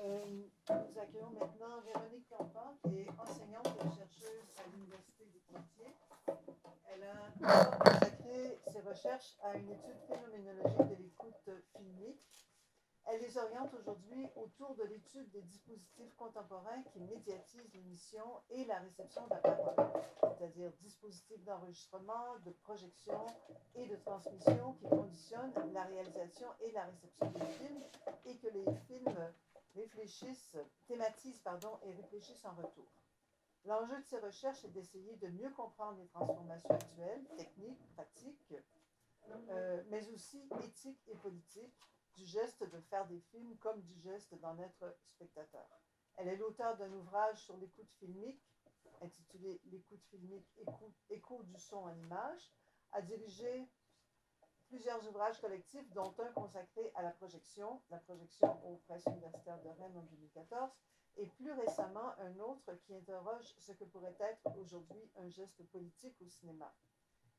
Nous accueillons maintenant Véronique Campan, qui est enseignante et chercheuse à l'Université de Poitiers. Elle a consacré ses recherches à une étude phénoménologique de l'écoute filmique. Elle les oriente aujourd'hui autour de l'étude des dispositifs contemporains qui médiatisent l'émission et la réception de la parole, c'est-à-dire dispositifs d'enregistrement, de projection et de transmission qui conditionnent la réalisation et la réception des films et que les films thématisent et réfléchissent en retour. L'enjeu de ces recherches est d'essayer de mieux comprendre les transformations actuelles, techniques, pratiques, mais aussi éthiques et politiques, du geste de faire des films comme du geste d'en être spectateur. Elle est l'auteure d'un ouvrage sur l'écoute filmique, intitulé L'écoute filmique, écho du son en image, a dirigé plusieurs ouvrages collectifs, dont un consacré à la projection aux presses universitaires de Rennes en 2014, et plus récemment un autre qui interroge ce que pourrait être aujourd'hui un geste politique au cinéma.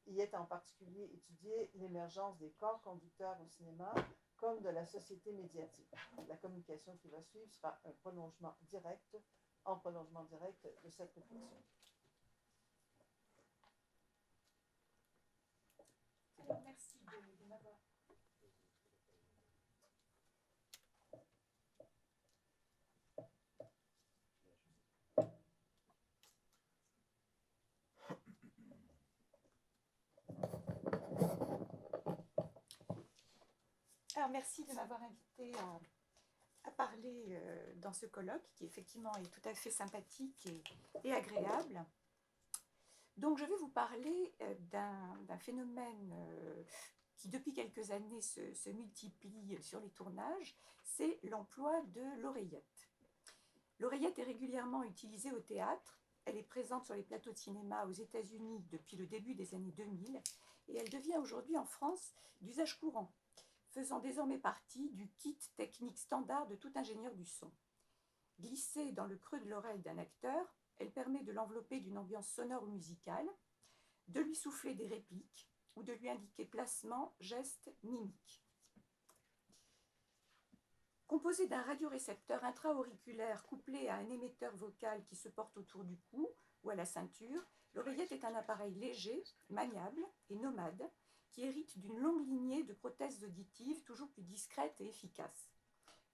Y est en particulier étudié l'émergence des corps conducteurs au cinéma comme de la société médiatique. La communication qui va suivre sera un prolongement direct de cette réflexion. Alors, merci de m'avoir. Alors, merci de m'avoir invité à parler dans ce colloque qui effectivement est tout à fait sympathique et agréable. Donc, je vais vous parler d'un phénomène qui, depuis quelques années, se multiplie sur les tournages, c'est l'emploi de l'oreillette. L'oreillette est régulièrement utilisée au théâtre. Elle est présente sur les plateaux de cinéma aux États-Unis depuis le début des années 2000 et elle devient aujourd'hui en France d'usage courant, faisant désormais partie du kit technique standard de tout ingénieur du son. Glissée dans le creux de l'oreille d'un acteur, elle permet de l'envelopper d'une ambiance sonore ou musicale, de lui souffler des répliques ou de lui indiquer placement, gestes, mimiques. Composée d'un radiorécepteur intra-auriculaire couplé à un émetteur vocal qui se porte autour du cou ou à la ceinture, l'oreillette est un appareil léger, maniable et nomade qui hérite d'une longue lignée de prothèses auditives toujours plus discrètes et efficaces.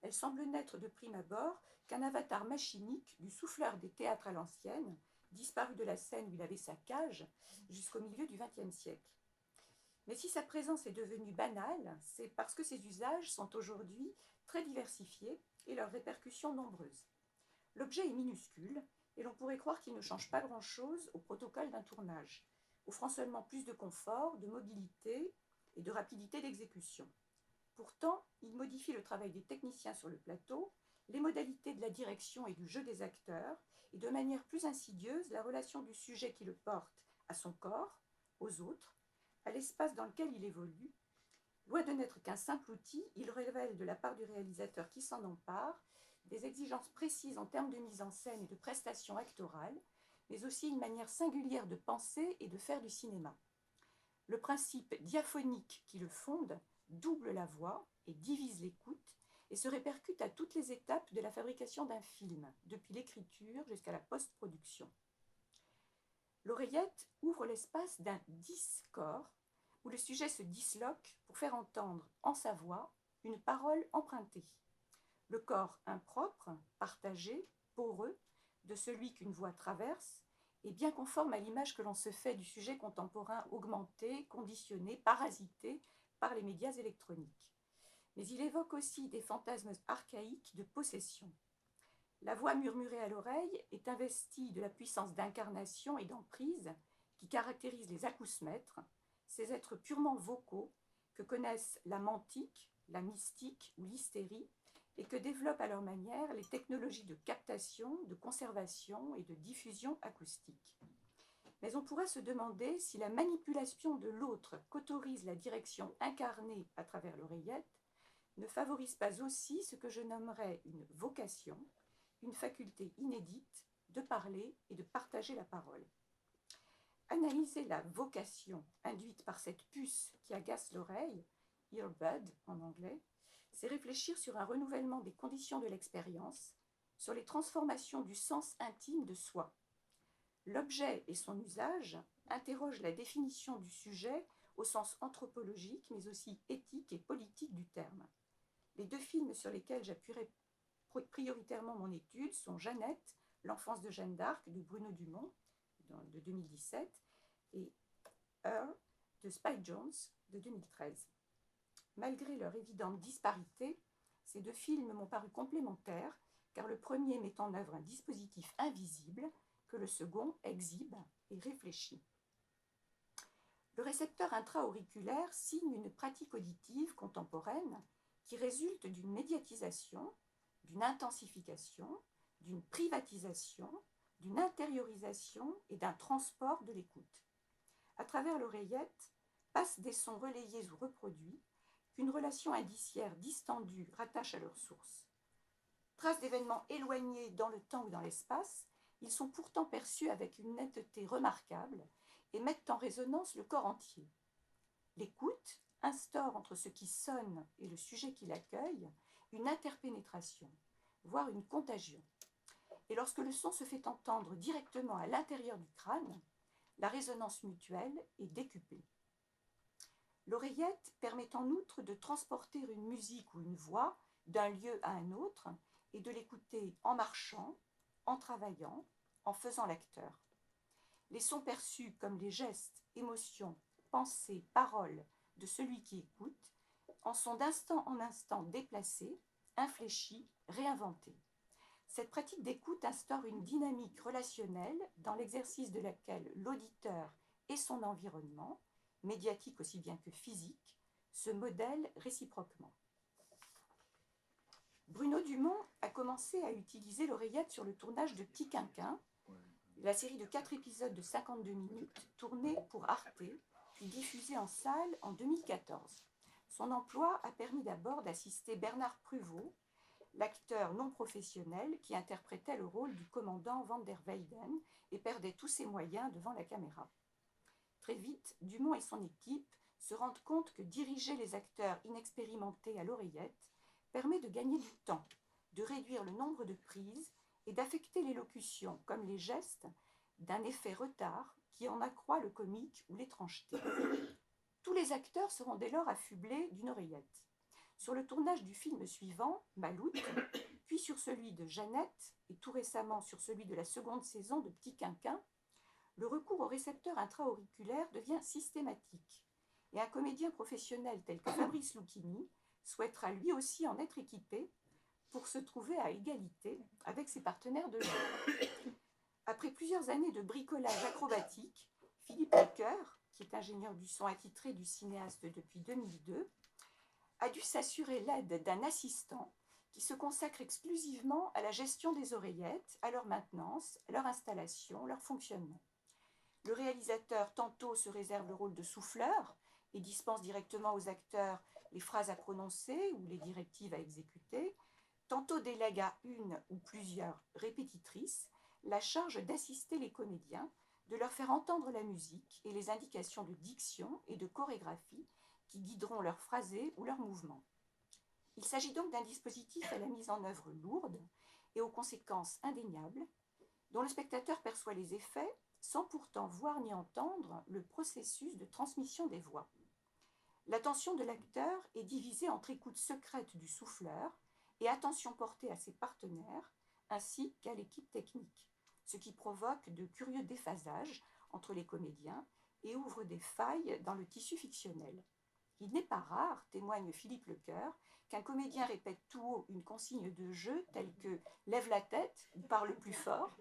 Elle semble n'être de prime abord qu'un avatar machinique du souffleur des théâtres à l'ancienne, disparu de la scène où il avait sa cage jusqu'au milieu du XXe siècle. Mais si sa présence est devenue banale, c'est parce que ses usages sont aujourd'hui très diversifiés et leurs répercussions nombreuses. L'objet est minuscule et l'on pourrait croire qu'il ne change pas grand-chose au protocole d'un tournage, offrant seulement plus de confort, de mobilité et de rapidité d'exécution. Pourtant, il modifie le travail des techniciens sur le plateau, les modalités de la direction et du jeu des acteurs, et de manière plus insidieuse, la relation du sujet qui le porte à son corps, aux autres, à l'espace dans lequel il évolue. Loin de n'être qu'un simple outil, il révèle de la part du réalisateur qui s'en empare des exigences précises en termes de mise en scène et de prestations actorales, mais aussi une manière singulière de penser et de faire du cinéma. Le principe diaphonique qui le fonde double la voix et divise l'écoute et se répercute à toutes les étapes de la fabrication d'un film, depuis l'écriture jusqu'à la post-production. L'oreillette ouvre l'espace d'un discord où le sujet se disloque pour faire entendre en sa voix une parole empruntée. Le corps impropre, partagé, poreux, de celui qu'une voix traverse, est bien conforme à l'image que l'on se fait du sujet contemporain augmenté, conditionné, parasité par les médias électroniques. Mais il évoque aussi des fantasmes archaïques de possession. La voix murmurée à l'oreille est investie de la puissance d'incarnation et d'emprise qui caractérise les acousmètres, ces êtres purement vocaux que connaissent la mantique, la mystique ou l'hystérie et que développent à leur manière les technologies de captation, de conservation et de diffusion acoustique. Mais on pourrait se demander si la manipulation de l'autre qu'autorise la direction incarnée à travers l'oreillette ne favorise pas aussi ce que je nommerais une vocation, une faculté inédite de parler et de partager la parole. Analyser la vocation induite par cette puce qui agace l'oreille, earbud en anglais, c'est réfléchir sur un renouvellement des conditions de l'expérience, sur les transformations du sens intime de soi. L'objet et son usage interrogent la définition du sujet au sens anthropologique, mais aussi éthique et politique du terme. Les deux films sur lesquels j'appuierai prioritairement mon étude sont Jeannette, l'enfance de Jeanne d'Arc de Bruno Dumont de 2017 et Her de Spike Jonze de 2013. Malgré leur évidente disparité, ces deux films m'ont paru complémentaires car le premier met en œuvre un dispositif invisible que le second exhibe et réfléchit. Le récepteur intra-auriculaire signe une pratique auditive contemporaine qui résulte d'une médiatisation, d'une intensification, d'une privatisation, d'une intériorisation et d'un transport de l'écoute. À travers l'oreillette passent des sons relayés ou reproduits qu'une relation indiciaire distendue rattache à leur source. Traces d'événements éloignés dans le temps ou dans l'espace, ils sont pourtant perçus avec une netteté remarquable et mettent en résonance le corps entier. L'écoute instaure entre ce qui sonne et le sujet qui l'accueille une interpénétration, voire une contagion. Et lorsque le son se fait entendre directement à l'intérieur du crâne, la résonance mutuelle est décuplée. L'oreillette permet en outre de transporter une musique ou une voix d'un lieu à un autre et de l'écouter en marchant, en travaillant, en faisant l'acteur. Les sons perçus comme les gestes, émotions, pensées, paroles de celui qui écoute en sont d'instant en instant déplacés, infléchis, réinventés. Cette pratique d'écoute instaure une dynamique relationnelle dans l'exercice de laquelle l'auditeur et son environnement, médiatique aussi bien que physique, se modèlent réciproquement. Bruno Dumont a commencé à utiliser l'oreillette sur le tournage de Petit Quinquin, la série de 4 épisodes de 52 minutes tournée pour Arte, puis diffusée en salle en 2014. Son emploi a permis d'abord d'assister Bernard Pruvot, l'acteur non professionnel qui interprétait le rôle du commandant Van der Weyden et perdait tous ses moyens devant la caméra. Très vite, Dumont et son équipe se rendent compte que diriger les acteurs inexpérimentés à l'oreillette permet de gagner du temps, de réduire le nombre de prises et d'affecter l'élocution, comme les gestes, d'un effet retard qui en accroît le comique ou l'étrangeté. Tous les acteurs seront dès lors affublés d'une oreillette. Sur le tournage du film suivant, Maloute, puis sur celui de Jeannette et tout récemment sur celui de la seconde saison de Petit Quinquin, le recours au récepteur intra-auriculaire devient systématique. Et un comédien professionnel tel que Fabrice Lucchini souhaitera lui aussi en être équipé pour se trouver à égalité avec ses partenaires de jeu. Après plusieurs années de bricolage acrobatique, Philippe Lecoeur, qui est ingénieur du son attitré du cinéaste depuis 2002, a dû s'assurer l'aide d'un assistant qui se consacre exclusivement à la gestion des oreillettes, à leur maintenance, leur installation, leur fonctionnement. Le réalisateur tantôt se réserve le rôle de souffleur et dispense directement aux acteurs les phrases à prononcer ou les directives à exécuter, tantôt délègue à une ou plusieurs répétitrices la charge d'assister les comédiens, de leur faire entendre la musique et les indications de diction et de chorégraphie qui guideront leur phrasé ou leur mouvement. Il s'agit donc d'un dispositif à la mise en œuvre lourde et aux conséquences indéniables, dont le spectateur perçoit les effets sans pourtant voir ni entendre le processus de transmission des voix. L'attention de l'acteur est divisée entre écoute secrète du souffleur et attention portée à ses partenaires, ainsi qu'à l'équipe technique, ce qui provoque de curieux déphasages entre les comédiens et ouvre des failles dans le tissu fictionnel. Il n'est pas rare, témoigne Philippe Lecoeur, qu'un comédien répète tout haut une consigne de jeu telle que « lève la tête » ou « parle plus fort »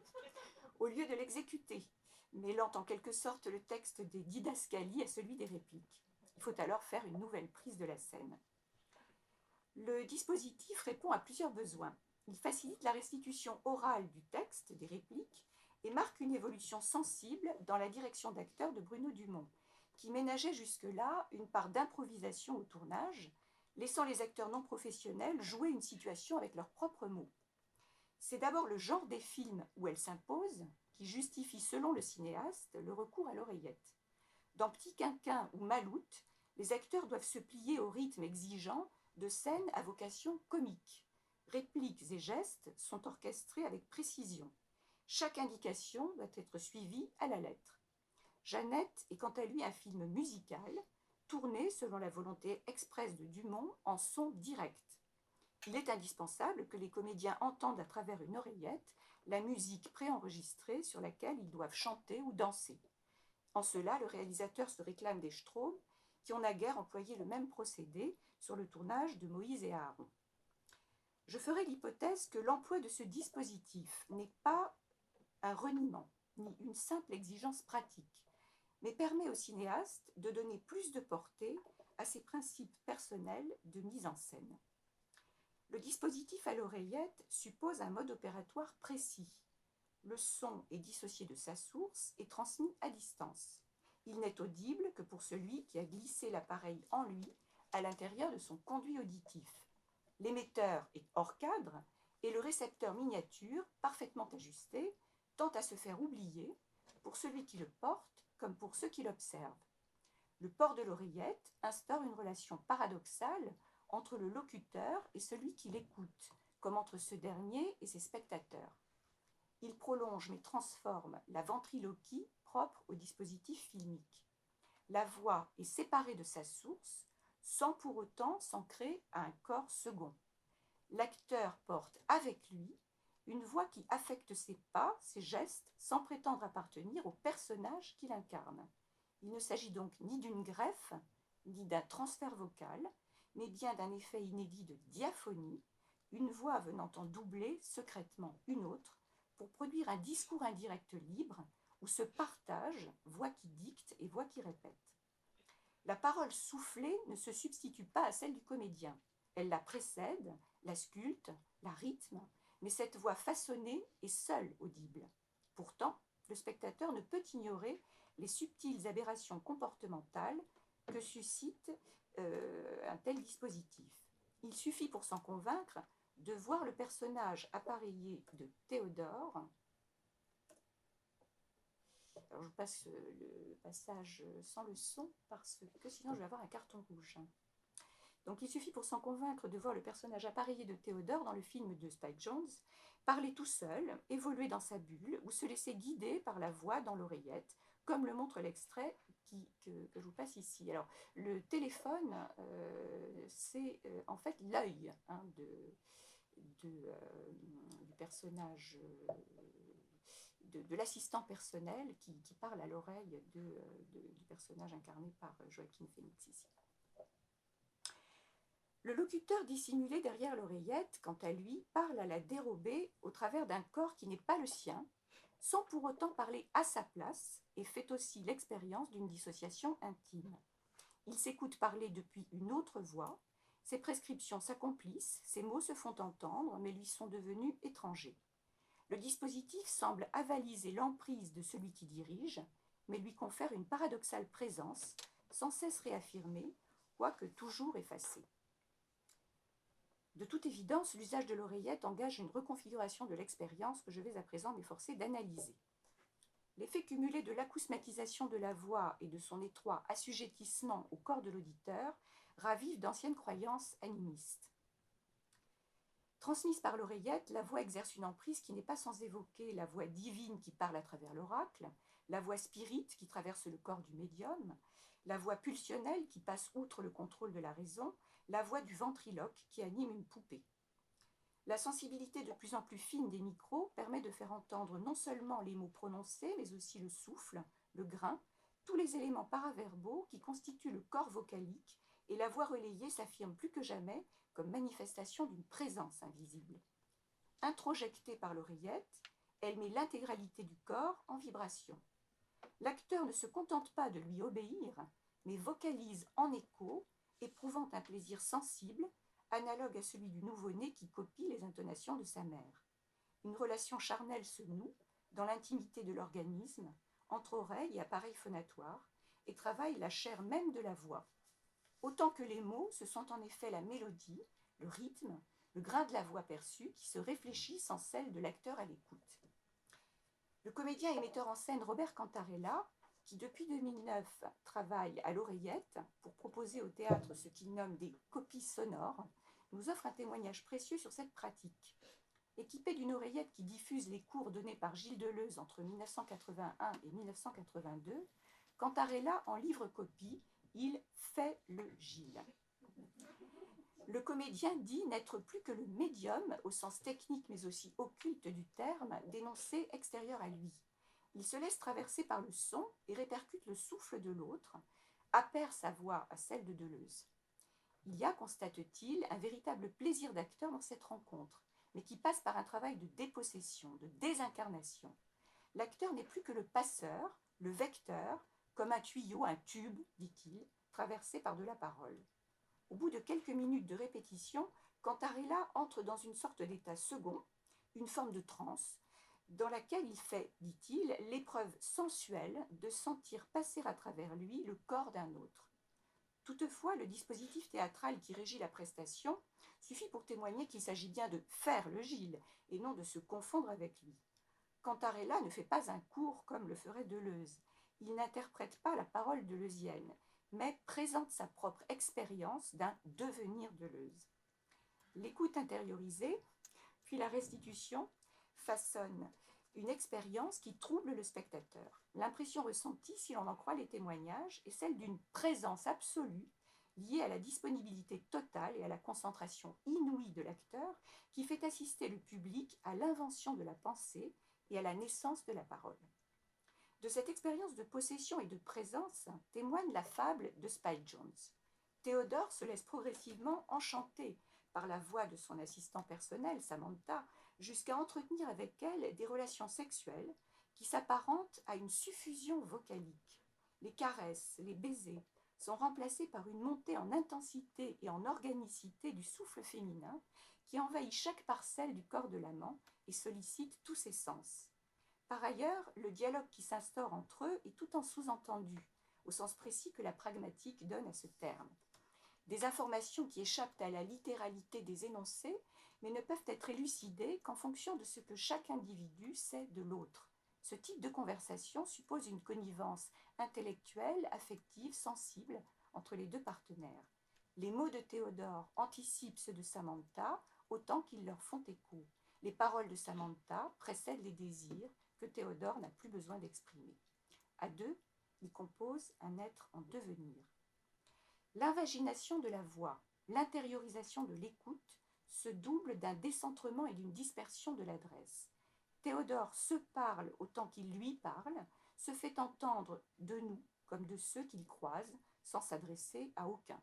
au lieu de l'exécuter, mêlant en quelque sorte le texte des didascalies à celui des répliques. Il faut alors faire une nouvelle prise de la scène. Le dispositif répond à plusieurs besoins. Il facilite la restitution orale du texte, des répliques, et marque une évolution sensible dans la direction d'acteur de Bruno Dumont, qui ménageait jusque-là une part d'improvisation au tournage, laissant les acteurs non professionnels jouer une situation avec leurs propres mots. C'est d'abord le genre des films où elle s'impose qui justifie, selon le cinéaste, le recours à l'oreillette. Dans Petit Quinquin ou Maloute, les acteurs doivent se plier au rythme exigeant de scènes à vocation comique. Répliques et gestes sont orchestrés avec précision. Chaque indication doit être suivie à la lettre. Jeannette est quant à lui un film musical, tourné selon la volonté expresse de Dumont en son direct. Il est indispensable que les comédiens entendent à travers une oreillette la musique préenregistrée sur laquelle ils doivent chanter ou danser. En cela, le réalisateur se réclame des Straume, qui ont naguère employé le même procédé sur le tournage de Moïse et Aaron. Je ferai l'hypothèse que l'emploi de ce dispositif n'est pas un reniement, ni une simple exigence pratique, mais permet au cinéaste de donner plus de portée à ses principes personnels de mise en scène. Le dispositif à l'oreillette suppose un mode opératoire précis. Le son est dissocié de sa source et transmis à distance. Il n'est audible que pour celui qui a glissé l'appareil en lui à l'intérieur de son conduit auditif. L'émetteur est hors cadre et le récepteur miniature, parfaitement ajusté, tend à se faire oublier pour celui qui le porte comme pour ceux qui l'observent. Le port de l'oreillette instaure une relation paradoxale entre le locuteur et celui qui l'écoute, comme entre ce dernier et ses spectateurs. Il prolonge mais transforme la ventriloquie propre au dispositif filmique. La voix est séparée de sa source, sans pour autant s'ancrer à un corps second. L'acteur porte avec lui une voix qui affecte ses pas, ses gestes, sans prétendre appartenir au personnage qu'il incarne. Il ne s'agit donc ni d'une greffe, ni d'un transfert vocal, mais bien d'un effet inédit de diaphonie, une voix venant en doubler secrètement une autre, pour produire un discours indirect libre, où se partagent voix qui dicte et voix qui répète. La parole soufflée ne se substitue pas à celle du comédien. Elle la précède, la sculpte, la rythme, mais cette voix façonnée est seule audible. Pourtant, le spectateur ne peut ignorer les subtiles aberrations comportementales que suscite un tel dispositif. Il suffit pour s'en convaincre de voir le personnage appareillé de Théodore. Alors je passe le passage sans le son parce que sinon je vais avoir un carton rouge. Donc il suffit pour s'en convaincre de voir le personnage appareillé de Théodore dans le film de Spike Jonze parler tout seul, évoluer dans sa bulle ou se laisser guider par la voix dans l'oreillette, comme le montre l'extrait que je vous passe ici. Alors le téléphone, c'est en fait l'œil du personnage, de l'assistant personnel qui parle à l'oreille du personnage incarné par Joaquin Phoenix ici. Le locuteur dissimulé derrière l'oreillette, quant à lui, parle à la dérobée au travers d'un corps qui n'est pas le sien, sans pour autant parler à sa place, et fait aussi l'expérience d'une dissociation intime. Il s'écoute parler depuis une autre voix, ses prescriptions s'accomplissent, ses mots se font entendre, mais lui sont devenus étrangers. Le dispositif semble avaliser l'emprise de celui qui dirige, mais lui confère une paradoxale présence, sans cesse réaffirmée, quoique toujours effacée. De toute évidence, l'usage de l'oreillette engage une reconfiguration de l'expérience que je vais à présent m'efforcer d'analyser. L'effet cumulé de l'acousmatisation de la voix et de son étroit assujettissement au corps de l'auditeur ravive d'anciennes croyances animistes. Transmise par l'oreillette, la voix exerce une emprise qui n'est pas sans évoquer la voix divine qui parle à travers l'oracle, la voix spirite qui traverse le corps du médium, la voix pulsionnelle qui passe outre le contrôle de la raison, la voix du ventriloque qui anime une poupée. La sensibilité de plus en plus fine des micros permet de faire entendre non seulement les mots prononcés, mais aussi le souffle, le grain, tous les éléments paraverbaux qui constituent le corps vocalique, et la voix relayée s'affirme plus que jamais comme manifestation d'une présence invisible. Introjectée par l'oreillette, elle met l'intégralité du corps en vibration. L'acteur ne se contente pas de lui obéir, mais vocalise en écho, éprouvant un plaisir sensible, analogue à celui du nouveau-né qui copie les intonations de sa mère. Une relation charnelle se noue, dans l'intimité de l'organisme, entre oreille et appareil phonatoire, et travaille la chair même de la voix. Autant que les mots, ce sont en effet la mélodie, le rythme, le grain de la voix perçue qui se réfléchissent en celle de l'acteur à l'écoute. Le comédien et metteur en scène Robert Cantarella qui depuis 2009 travaille à l'Oreillette pour proposer au théâtre ce qu'il nomme des copies sonores, nous offre un témoignage précieux sur cette pratique. Équipé d'une oreillette qui diffuse les cours donnés par Gilles Deleuze entre 1981 et 1982, Cantarella en livre copie, il fait le Gilles. Le comédien dit n'être plus que le médium, au sens technique mais aussi occulte du terme, d'énoncés extérieurs à lui. Il se laisse traverser par le son et répercute le souffle de l'autre, appère sa voix à celle de Deleuze. Il y a, constate-t-il, un véritable plaisir d'acteur dans cette rencontre, mais qui passe par un travail de dépossession, de désincarnation. L'acteur n'est plus que le passeur, le vecteur, comme un tuyau, un tube, dit-il, traversé par de la parole. Au bout de quelques minutes de répétition, Cantarella entre dans une sorte d'état second, une forme de transe, dans laquelle il fait, dit-il, l'épreuve sensuelle de sentir passer à travers lui le corps d'un autre. Toutefois, le dispositif théâtral qui régit la prestation suffit pour témoigner qu'il s'agit bien de faire le Gilles et non de se confondre avec lui. Cantarella ne fait pas un cours comme le ferait Deleuze. Il n'interprète pas la parole deleuzienne, mais présente sa propre expérience d'un devenir Deleuze. L'écoute intériorisée, puis la restitution, façonnent une expérience qui trouble le spectateur. L'impression ressentie, si l'on en croit les témoignages, est celle d'une présence absolue liée à la disponibilité totale et à la concentration inouïe de l'acteur qui fait assister le public à l'invention de la pensée et à la naissance de la parole. De cette expérience de possession et de présence témoigne la fable de Spike Jones. Théodore se laisse progressivement enchanter par la voix de son assistant personnel, Samantha, jusqu'à entretenir avec elle des relations sexuelles qui s'apparentent à une suffusion vocalique. Les caresses, les baisers sont remplacés par une montée en intensité et en organicité du souffle féminin qui envahit chaque parcelle du corps de l'amant et sollicite tous ses sens. Par ailleurs, le dialogue qui s'instaure entre eux est tout en sous-entendu, au sens précis que la pragmatique donne à ce terme. Des informations qui échappent à la littéralité des énoncés, mais ne peuvent être élucidées qu'en fonction de ce que chaque individu sait de l'autre. Ce type de conversation suppose une connivence intellectuelle, affective, sensible entre les deux partenaires. Les mots de Théodore anticipent ceux de Samantha autant qu'ils leur font écho. Les paroles de Samantha précèdent les désirs que Théodore n'a plus besoin d'exprimer. À deux, ils composent un être en devenir. L'invagination de la voix, l'intériorisation de l'écoute se double d'un décentrement et d'une dispersion de l'adresse. Théodore se parle autant qu'il lui parle, se fait entendre de nous comme de ceux qu'il croise, sans s'adresser à aucun.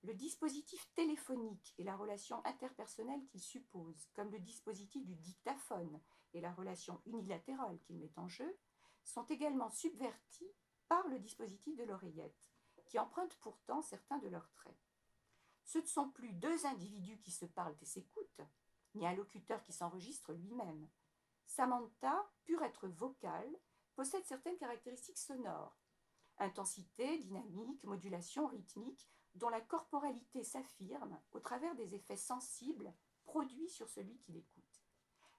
Le dispositif téléphonique et la relation interpersonnelle qu'il suppose, comme le dispositif du dictaphone et la relation unilatérale qu'il met en jeu, sont également subvertis par le dispositif de l'oreillette, qui emprunte pourtant certains de leurs traits. Ce ne sont plus deux individus qui se parlent et s'écoutent, ni un locuteur qui s'enregistre lui-même. Samantha, pur être vocal, possède certaines caractéristiques sonores, intensité, dynamique, modulation rythmique, dont la corporalité s'affirme au travers des effets sensibles produits sur celui qui l'écoute.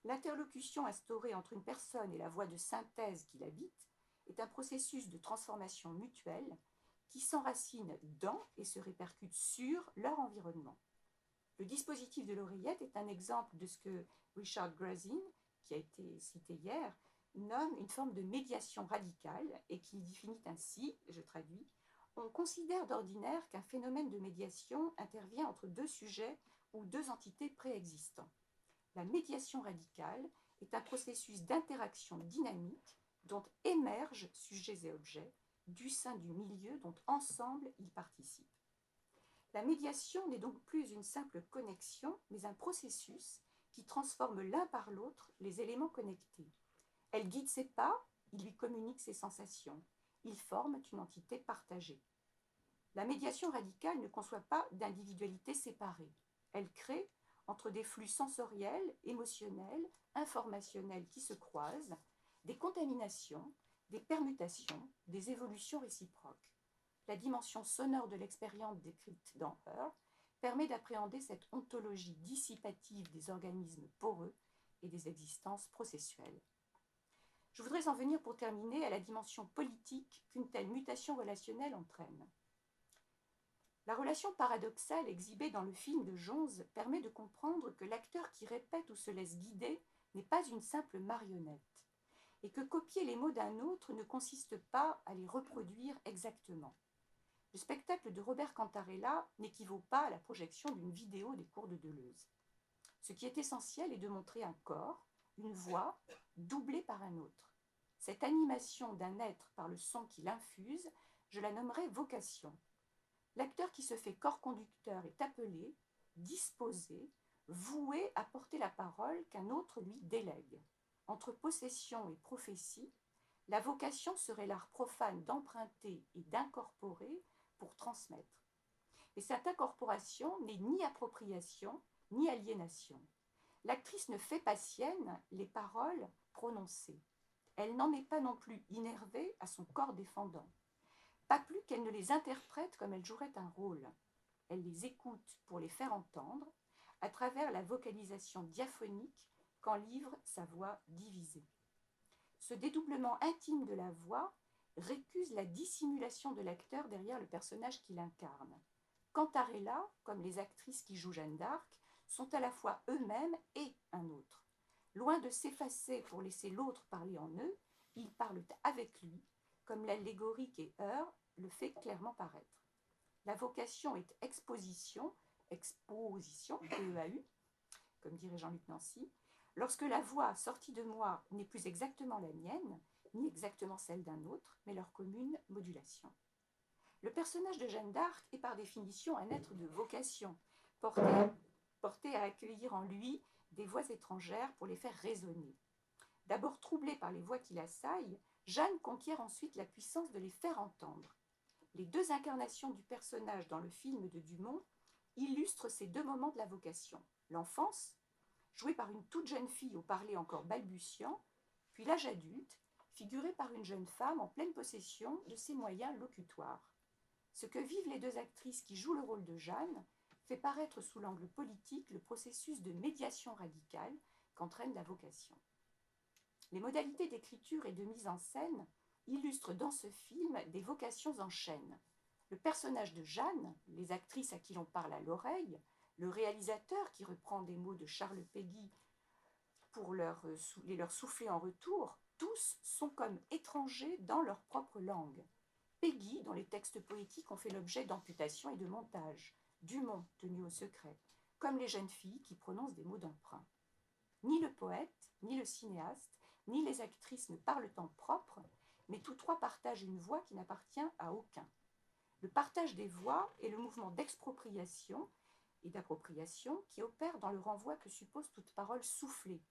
L'interlocution instaurée entre une personne et la voix de synthèse qui l'habite est un processus de transformation mutuelle qui s'enracine dans et se répercute sur leur environnement. Le dispositif de l'oreillette est un exemple de ce que Richard Grazin, qui a été cité hier, nomme une forme de médiation radicale et qui définit ainsi, je traduis, on considère d'ordinaire qu'un phénomène de médiation intervient entre deux sujets ou deux entités préexistantes. La médiation radicale est un processus d'interaction dynamique dont émergent sujets et objets du sein du milieu dont ensemble ils participent. La médiation n'est donc plus une simple connexion, mais un processus qui transforme l'un par l'autre les éléments connectés. Elle guide ses pas, il lui communique ses sensations. Ils forment une entité partagée. La médiation radicale ne conçoit pas d'individualité séparée. Elle crée, entre des flux sensoriels, émotionnels, informationnels qui se croisent, des contaminations, des permutations, des évolutions réciproques. La dimension sonore de l'expérience décrite dans Her permet d'appréhender cette ontologie dissipative des organismes poreux et des existences processuelles. Je voudrais en venir pour terminer à la dimension politique qu'une telle mutation relationnelle entraîne. La relation paradoxale exhibée dans le film de Jonze permet de comprendre que l'acteur qui répète ou se laisse guider n'est pas une simple marionnette, et que copier les mots d'un autre ne consiste pas à les reproduire exactement. Le spectacle de Robert Cantarella n'équivaut pas à la projection d'une vidéo des cours de Deleuze. Ce qui est essentiel est de montrer un corps, une voix, doublée par un autre. Cette animation d'un être par le son qui l'infuse, je la nommerai vocation. L'acteur qui se fait corps conducteur est appelé, disposé, voué à porter la parole qu'un autre lui délègue. Entre possession et prophétie, la vocation serait l'art profane d'emprunter et d'incorporer pour transmettre. Et cette incorporation n'est ni appropriation, ni aliénation. L'actrice ne fait pas sienne les paroles prononcées. Elle n'en est pas non plus innervée à son corps défendant. Pas plus qu'elle ne les interprète comme elle jouerait un rôle. Elle les écoute pour les faire entendre, à travers la vocalisation diaphonique qu'enlivre sa voix divisée. Ce dédoublement intime de la voix récuse la dissimulation de l'acteur derrière le personnage qu'il incarne. Cantarella, comme les actrices qui jouent Jeanne d'Arc, sont à la fois eux-mêmes et un autre. Loin de s'effacer pour laisser l'autre parler en eux, ils parlent avec lui, comme l'allégorie et heure le fait clairement paraître. La vocation est exposition, EAU, comme dirait Jean-Luc Nancy, lorsque la voix sortie de moi n'est plus exactement la mienne, ni exactement celle d'un autre, mais leur commune modulation. Le personnage de Jeanne d'Arc est par définition un être de vocation, porté à accueillir en lui des voix étrangères pour les faire résonner. D'abord troublée par les voix qui l'assaillent, Jeanne conquiert ensuite la puissance de les faire entendre. Les deux incarnations du personnage dans le film de Dumont illustrent ces deux moments de la vocation. L'enfance, jouée par une toute jeune fille au parler encore balbutiant, puis l'âge adulte, figuré par une jeune femme en pleine possession de ses moyens locutoires. Ce que vivent les deux actrices qui jouent le rôle de Jeanne fait paraître sous l'angle politique le processus de médiation radicale qu'entraîne la vocation. Les modalités d'écriture et de mise en scène illustrent dans ce film des vocations en chaîne. Le personnage de Jeanne, les actrices à qui l'on parle à l'oreille, le réalisateur qui reprend des mots de Charles Péguy pour les leur souffler en retour, tous sont comme étrangers dans leur propre langue. Péguy, dont les textes poétiques ont fait l'objet d'amputations et de montages, Dumont, tenu au secret, comme les jeunes filles qui prononcent des mots d'emprunt. Ni le poète, ni le cinéaste, ni les actrices ne parlent en propre, mais tous trois partagent une voix qui n'appartient à aucun. Le partage des voix est le mouvement d'expropriation et d'appropriation qui opère dans le renvoi que suppose toute parole soufflée.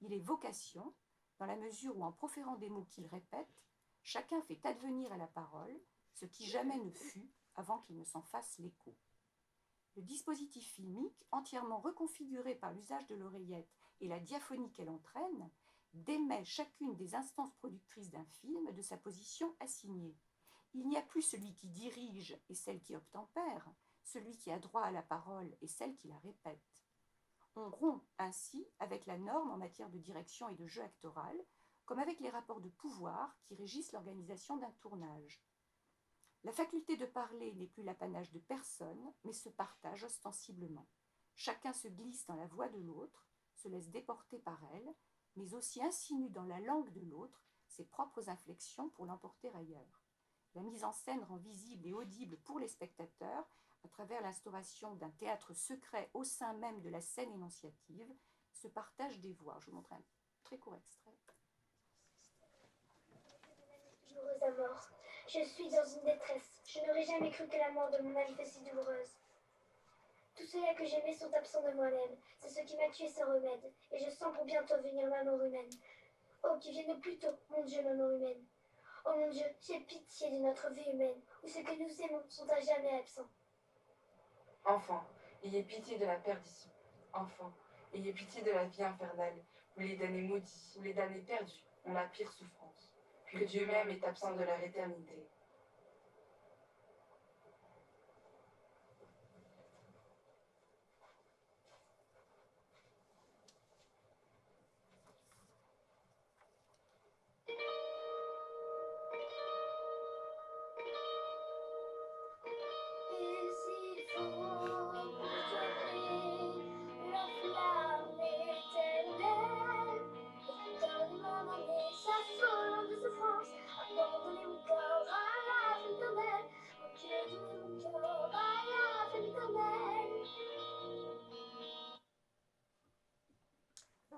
Il est vocation, dans la mesure où en proférant des mots qu'il répète, chacun fait advenir à la parole ce qui jamais ne fut avant qu'il ne s'en fasse l'écho. Le dispositif filmique, entièrement reconfiguré par l'usage de l'oreillette et la diaphonie qu'elle entraîne, démet chacune des instances productrices d'un film de sa position assignée. Il n'y a plus celui qui dirige et celle qui obtempère, celui qui a droit à la parole et celle qui la répète. On rompt ainsi avec la norme en matière de direction et de jeu actoral, comme avec les rapports de pouvoir qui régissent l'organisation d'un tournage. La faculté de parler n'est plus l'apanage de personne, mais se partage ostensiblement. Chacun se glisse dans la voix de l'autre, se laisse déporter par elle, mais aussi insinue dans la langue de l'autre ses propres inflexions pour l'emporter ailleurs. La mise en scène rend visible et audible pour les spectateurs, à travers l'instauration d'un théâtre secret au sein même de la scène énonciative, ce partage des voix. Je vous montre un très court extrait. Douloureuse à mort. Je suis dans une détresse. Je n'aurais jamais cru que la mort de mon âme fût si douloureuse. Tous ceux-là que j'aimais sont absents de moi-même. C'est ce qui m'a tué sans remède. Et je sens pour bientôt venir ma mort humaine. Oh, qui vienne plus tôt, mon Dieu, ma mort humaine. Oh mon Dieu, j'ai pitié de notre vie humaine, où ceux que nous aimons sont à jamais absents. Enfants, ayez pitié de la perdition. Enfants, ayez pitié de la vie infernale, où les damnés maudits, où les damnés perdus ont la pire souffrance, que Dieu même est absent de leur éternité.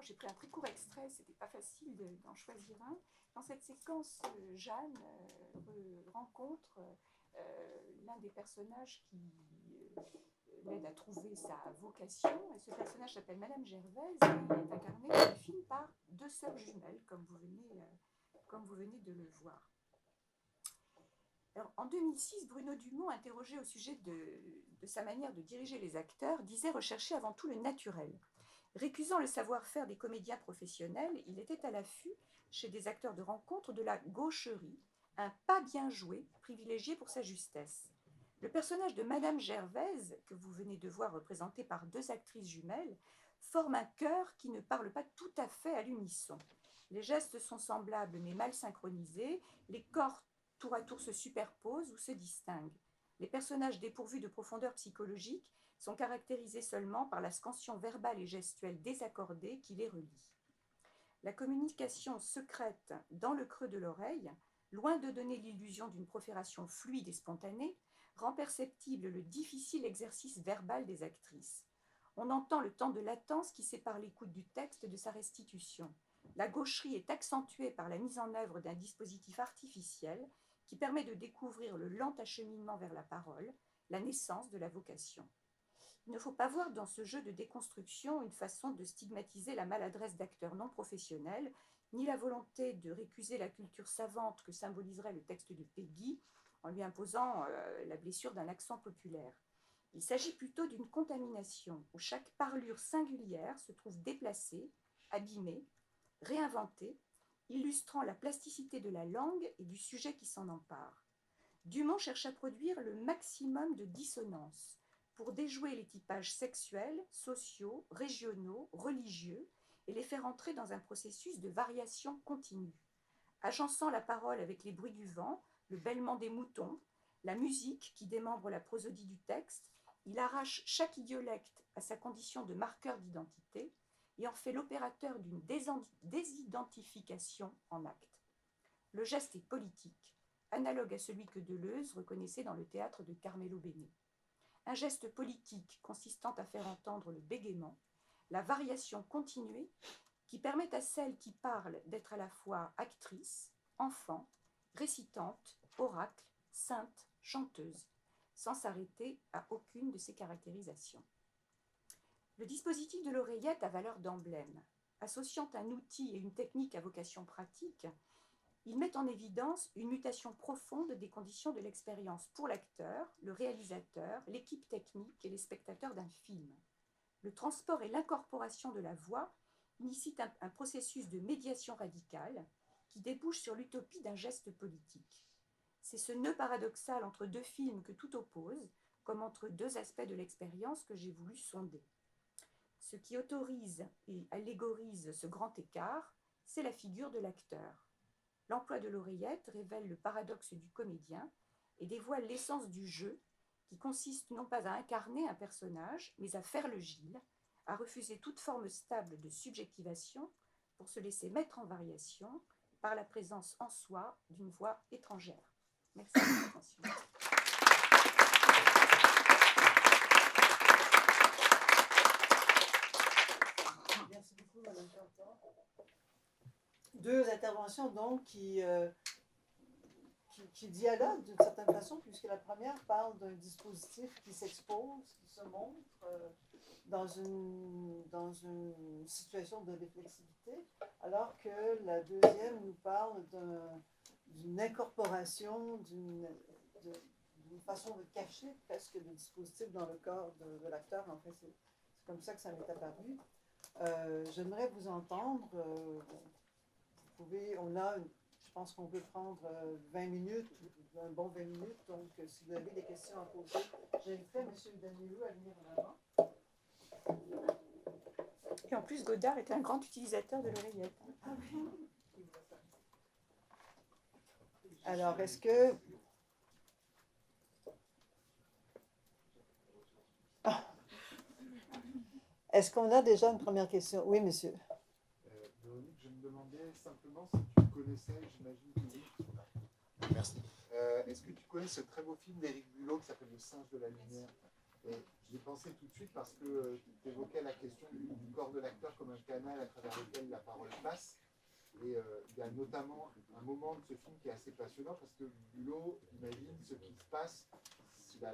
j'ai pris un très court extrait, c'était pas facile d'en choisir un. Dans cette séquence, Jeanne rencontre l'un des personnages qui l'aide à trouver sa vocation. Et ce personnage s'appelle Madame Gervaise et il est incarné dans le film par deux sœurs jumelles, comme vous venez de le voir. Alors, en 2006, Bruno Dumont, interrogé au sujet de sa manière de diriger les acteurs, disait rechercher avant tout le naturel. Récusant le savoir-faire des comédiens professionnels, il était à l'affût, chez des acteurs de rencontre, de la gaucherie, un pas bien joué, privilégié pour sa justesse. Le personnage de Madame Gervaise, que vous venez de voir représenté par deux actrices jumelles, forme un chœur qui ne parle pas tout à fait à l'unisson. Les gestes sont semblables mais mal synchronisés, les corps tour à tour se superposent ou se distinguent. Les personnages dépourvus de profondeur psychologique sont caractérisés seulement par la scansion verbale et gestuelle désaccordée qui les relie. La communication secrète dans le creux de l'oreille, loin de donner l'illusion d'une profération fluide et spontanée, rend perceptible le difficile exercice verbal des actrices. On entend le temps de latence qui sépare l'écoute du texte de sa restitution. La gaucherie est accentuée par la mise en œuvre d'un dispositif artificiel qui permet de découvrir le lent acheminement vers la parole, la naissance de la vocation. Il ne faut pas voir dans ce jeu de déconstruction une façon de stigmatiser la maladresse d'acteurs non professionnels, ni la volonté de récuser la culture savante que symboliserait le texte de Peggy en lui imposant la blessure d'un accent populaire. Il s'agit plutôt d'une contamination où chaque parlure singulière se trouve déplacée, abîmée, réinventée, illustrant la plasticité de la langue et du sujet qui s'en empare. Dumont cherche à produire le maximum de dissonance pour déjouer les typages sexuels, sociaux, régionaux, religieux et les faire entrer dans un processus de variation continue. Agençant la parole avec les bruits du vent, le bêlement des moutons, la musique qui démembre la prosodie du texte, il arrache chaque idiolecte à sa condition de marqueur d'identité et en fait l'opérateur d'une désidentification en acte. Le geste est politique, analogue à celui que Deleuze reconnaissait dans le théâtre de Carmelo Bene. Un geste politique consistant à faire entendre le bégaiement, la variation continuée qui permet à celle qui parle d'être à la fois actrice, enfant, récitante, oracle, sainte, chanteuse, sans s'arrêter à aucune de ces caractérisations. Le dispositif de l'oreillette a valeur d'emblème. Associant un outil et une technique à vocation pratique, il met en évidence une mutation profonde des conditions de l'expérience pour l'acteur, le réalisateur, l'équipe technique et les spectateurs d'un film. Le transport et l'incorporation de la voix initient un processus de médiation radicale qui débouche sur l'utopie d'un geste politique. C'est ce nœud paradoxal entre deux films que tout oppose, comme entre deux aspects de l'expérience que j'ai voulu sonder. Ce qui autorise et allégorise ce grand écart, c'est la figure de l'acteur. L'emploi de l'oreillette révèle le paradoxe du comédien et dévoile l'essence du jeu qui consiste non pas à incarner un personnage, mais à faire le Gilles, à refuser toute forme stable de subjectivation pour se laisser mettre en variation par la présence en soi d'une voix étrangère. Merci de votre attention. Merci beaucoup, Madame Chanton. Deux interventions donc qui dialoguent d'une certaine façon, puisque la première parle d'un dispositif qui s'expose, qui se montre dans une situation de réflexivité, alors que la deuxième nous parle d'une incorporation, d'une façon de cacher presque le dispositif dans le corps de l'acteur. En fait, c'est comme ça que ça m'est apparu. J'aimerais vous entendre. Je pense qu'on peut prendre 20 minutes, un bon 20 minutes. Donc, si vous avez des questions à poser, j'inviterai M. Danilou à venir en avant. Et en plus, Godard était un grand utilisateur de l'oreillette. Alors, est-ce que... Est-ce qu'on a déjà une première question? Oui, monsieur. Véronique, je me demandais simplement si tu connaissais, j'imagine que oui. Merci. Est-ce que tu connais ce très beau film d'Éric Bulot qui s'appelle Le singe de la lumière? J'y ai pensé penser tout de suite parce que tu évoquais la question du corps de l'acteur comme un canal à travers lequel la parole passe. Et il y a notamment un moment de ce film qui est assez passionnant parce que Bulot imagine ce qui se passe si la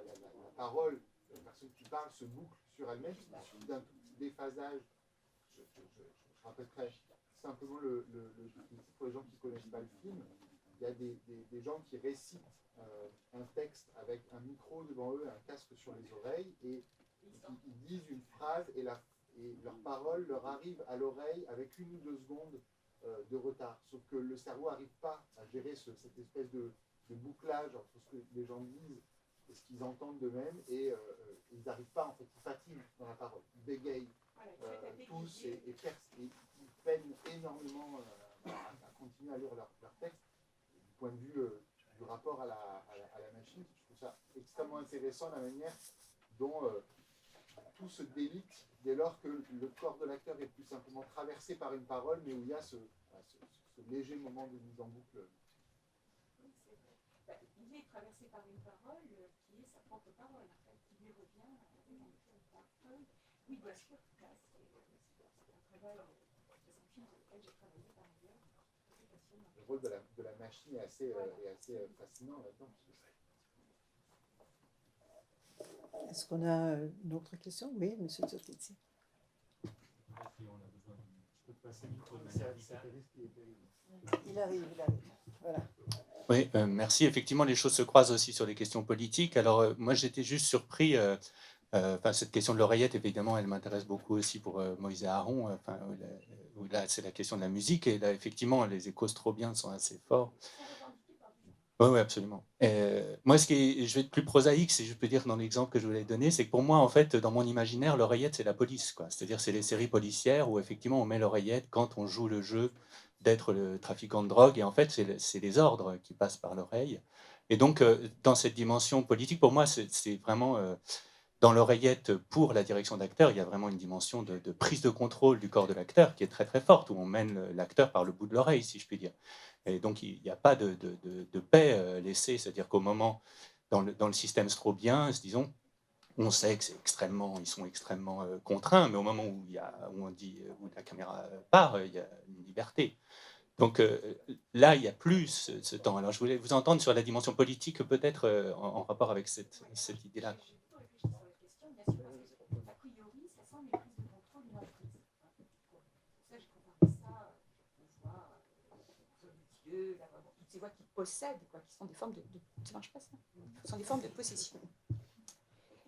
parole, la personne qui parle se boucle sur elle-même, il suffit d'un tout petit déphasage. Je répéterai simplement le titre pour les gens qui ne connaissent pas le film. Il y a des gens qui récitent un texte avec un micro devant eux, un casque sur les oreilles, et ils disent une phrase et leur parole leur arrive à l'oreille avec 1 ou 2 secondes de retard. Sauf que le cerveau n'arrive pas à gérer cette espèce de bouclage entre ce que les gens disent et ce qu'ils entendent d'eux-mêmes, et ils n'arrivent pas, en fait, ils patinent dans la parole, ils bégayent tous et ils peinent énormément à continuer à lire leur texte. Du point de vue du rapport à la machine, je trouve ça extrêmement intéressant, la manière dont tout se délite dès lors que le corps de l'acteur est plus simplement traversé par une parole, mais où il y a ce léger moment de mise en boucle. Il est traversé par une parole qui est sa propre parole, en fait, qui lui revient où il doit se faire place. C'est un travail, c'est un film sur lequel j'ai travaillé par ailleurs. Le rôle de la machine est assez fascinant là-dedans. Est-ce qu'on a une autre question? Oui, M. Turquetti. Il arrive. Voilà. Oui, merci. Effectivement, les choses se croisent aussi sur les questions politiques. Alors, moi, j'étais juste surpris. Cette question de l'oreillette, évidemment, elle m'intéresse beaucoup aussi pour Moïse et Aaron. Là, c'est la question de la musique. Et là, effectivement, les échos trop bien sont assez forts. Oui, absolument. Moi, je vais être plus prosaïque, si je peux dire, dans l'exemple que je voulais donner, c'est que pour moi, en fait, dans mon imaginaire, l'oreillette, c'est la police, quoi. C'est-à-dire, c'est les séries policières où, effectivement, on met l'oreillette quand on joue le jeu d'être le trafiquant de drogue, et en fait, c'est les ordres qui passent par l'oreille. Et donc, dans cette dimension politique, pour moi, c'est vraiment... dans l'oreillette, pour la direction d'acteur, il y a vraiment une dimension de prise de contrôle du corps de l'acteur qui est très, très forte, où on mène l'acteur par le bout de l'oreille, si je puis dire. Et donc, il n'y a pas de paix laissée, c'est-à-dire qu'au moment, dans le système strobien, disons, on sait que ils sont extrêmement contraints, mais au moment où où la caméra part, il y a une liberté. Donc là, il n'y a plus ce temps. Alors, je voulais vous entendre sur la dimension politique, peut-être en rapport avec cette idée-là. Toutes ces voix qui possèdent, quoi, qui sont des formes de ça marche pas, ça sont des formes de possession.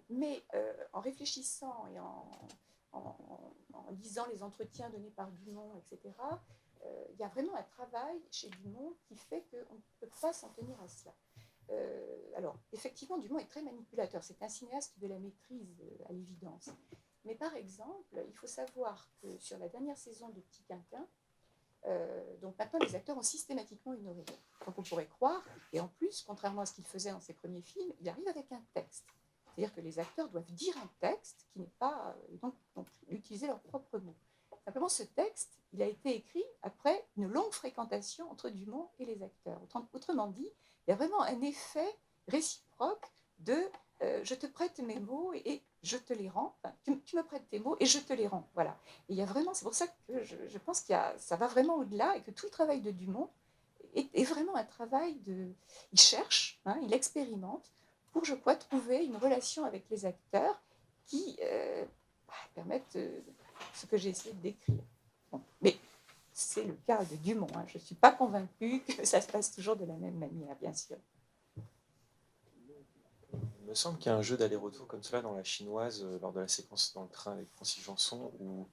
Mais en réfléchissant et en lisant les entretiens donnés par Dumont, etc., il y a vraiment un travail chez Dumont qui fait qu'on ne peut pas s'en tenir à cela. Alors, effectivement, Dumont est très manipulateur. C'est un cinéaste de la maîtrise, à l'évidence. Mais par exemple, il faut savoir que sur la dernière saison de Petit Quinquin, donc maintenant les acteurs ont systématiquement une oreillette. Donc on pourrait croire, et en plus, contrairement à ce qu'il faisait dans ses premiers films, il arrive avec un texte. C'est-à-dire que les acteurs doivent dire un texte qui n'est pas... donc utiliser leurs propres mots. Simplement, ce texte, il a été écrit après une longue fréquentation entre Dumont et les acteurs. Autrement dit, il y a vraiment un effet réciproque de je te prête mes mots et je te les rends. Enfin, tu me prêtes tes mots et je te les rends. Voilà. Et il y a vraiment, c'est pour ça que je pense ça va vraiment au-delà et que tout le travail de Dumont est vraiment un travail de... Il cherche, il expérimente pour, je crois, trouver une relation avec les acteurs qui permettent ce que j'ai essayé de décrire. Bon, mais c'est le cas de Dumont. Je ne suis pas convaincue que ça se passe toujours de la même manière, bien sûr. Il me semble qu'il y a un jeu d'aller-retour comme cela dans La Chinoise, lors de la séquence dans le train avec Francis Janson, où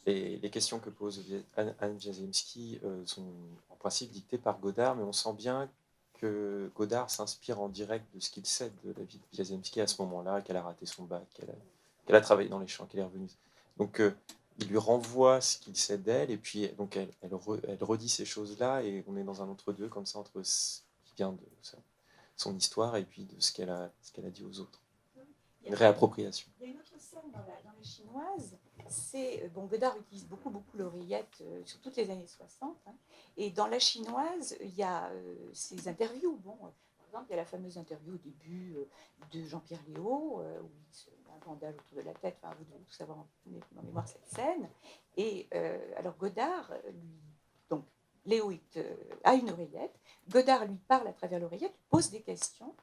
les questions que pose Anne Wiazemski sont en principe dictées par Godard, mais on sent bien que Godard s'inspire en direct de ce qu'il sait de la vie de Wiazemski à ce moment-là, qu'elle a raté son bac, qu'elle a travaillé dans les champs, qu'elle est revenue. Donc il lui renvoie ce qu'il sait d'elle, et puis donc elle redit ces choses-là, et on est dans un entre-deux, comme ça, entre ce qui vient de son histoire et puis de ce qu'elle a dit aux autres. Une réappropriation. Il y a une autre scène dans la Chinoise, c'est... Godard utilise beaucoup l'oreillette sur toutes les années 60, et dans La Chinoise, il y a ces interviews. Par exemple, il y a la fameuse interview au début de Jean-Pierre Léaud, où il se invente bandage autour de la tête. Enfin, vous devez tous avoir en mémoire cette scène. Et alors Godard, donc Léo a une oreillette. Godard lui parle à travers l'oreillette, lui pose des questions.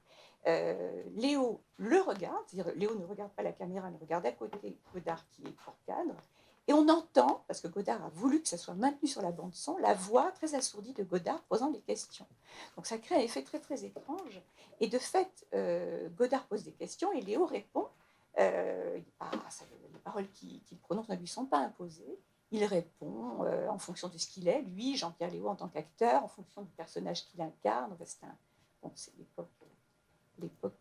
Léo le regarde, c'est-à-dire Léo ne regarde pas la caméra, mais regarde à côté Godard qui est hors cadre. Et on entend, parce que Godard a voulu que ça soit maintenu sur la bande-son, la voix très assourdie de Godard posant des questions. Donc ça crée un effet très très étrange. Et de fait, Godard pose des questions et Léo répond. Les paroles qu'il prononce ne lui sont pas imposées. Il répond en fonction de ce qu'il est, lui, Jean-Pierre Léo en tant qu'acteur, en fonction du personnage qu'il incarne. Enfin, c'est l'époque